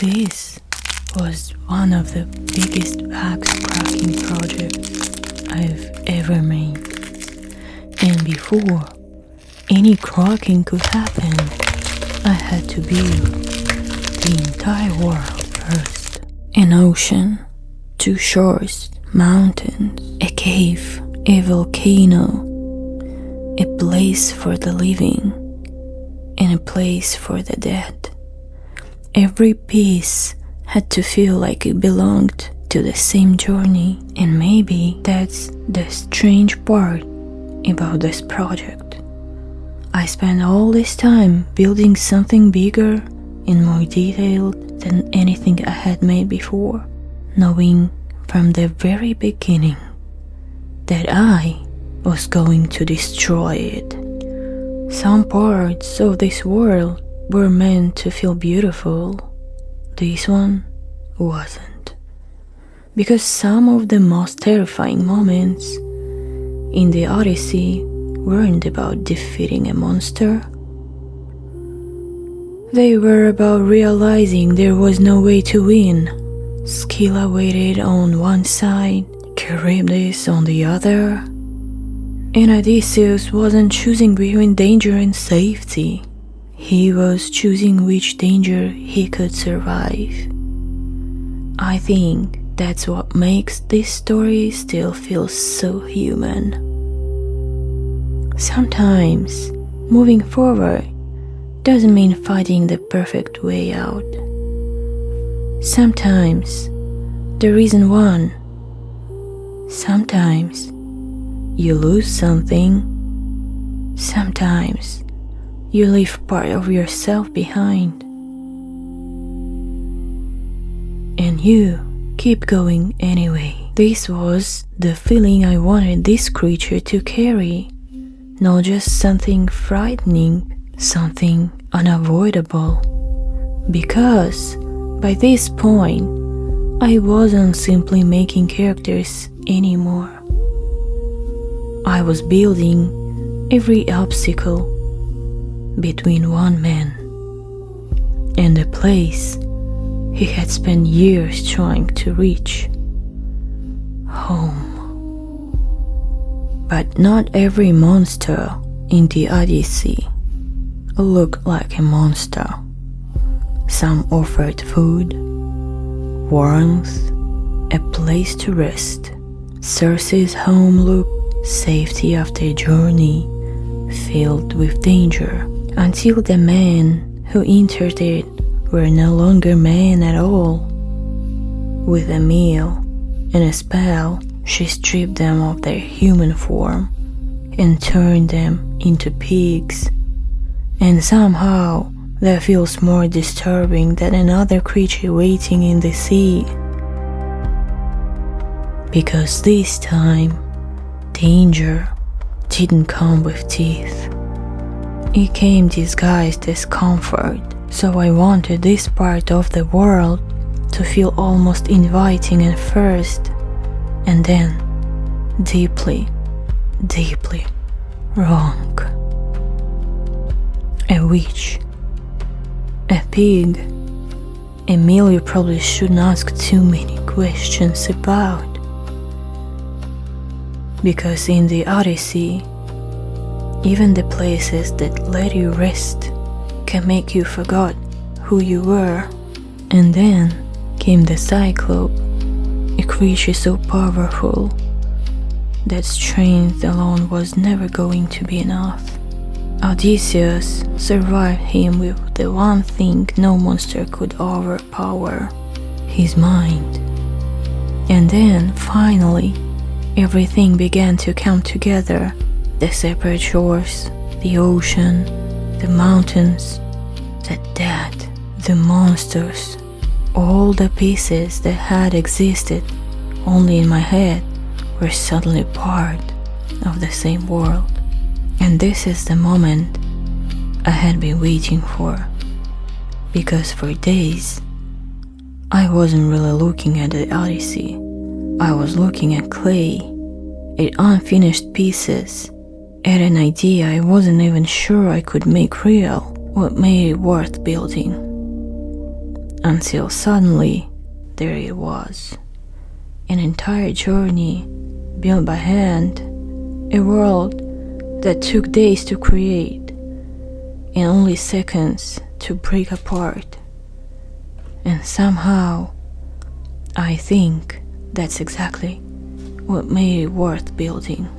This was one of the biggest back-cracking projects I've ever made. And before any cracking could happen, I had to build the entire world first. An ocean, 2 shores, mountains, a cave, a volcano, a place for the living, and a place for the dead. Every piece had to feel like it belonged to the same journey, and maybe that's the strange part about this project. I spent all this time building something bigger and more detailed than anything I had made before, knowing from the very beginning that I was going to destroy it. Some parts of this world were meant to feel beautiful. This one wasn't. Because some of the most terrifying moments in the Odyssey weren't about defeating a monster. They were about realizing there was no way to win. Scylla waited on one side, Charybdis on the other, and Odysseus wasn't choosing between danger and safety. He was choosing which danger he could survive. I think that's what makes this story still feel so human. Sometimes moving forward doesn't mean finding the perfect way out. Sometimes there isn't one. Sometimes you lose something. Sometimes you leave part of yourself behind. And you keep going anyway. This was the feeling I wanted this creature to carry. Not just something frightening, something unavoidable. Because by this point, I wasn't simply making characters anymore. I was building every obstacle between one man and the place he had spent years trying to reach. Home. But not every monster in the Odyssey looked like a monster. Some offered food, warmth, a place to rest. Circe's home looked safety after a journey filled with danger, until the men who entered it were no longer men at all. With a meal and a spell, she stripped them of their human form and turned them into pigs. And somehow that feels more disturbing than another creature waiting in the sea. Because this time, danger didn't come with teeth. It came disguised as comfort. So I wanted this part of the world to feel almost inviting at first, and then deeply, deeply wrong. A witch, a pig, a meal you probably shouldn't ask too many questions about. Because in the Odyssey, even the places that let you rest can make you forget who you were. And then came the Cyclops, a creature so powerful that strength alone was never going to be enough. Odysseus survived him with the one thing no monster could overpower, his mind. And then, finally, everything began to come together. The separate shores, the ocean, the mountains, the dead, the monsters, all the pieces that had existed only in my head were suddenly part of the same world. And this is the moment I had been waiting for. Because for days, I wasn't really looking at the Odyssey. I was looking at clay, at unfinished pieces, at an idea I wasn't even sure I could make real. What made it worth building? until suddenly there it was. An entire journey built by hand, a world that took days to create and only seconds to break apart. And somehow, I think that's exactly what made it worth building.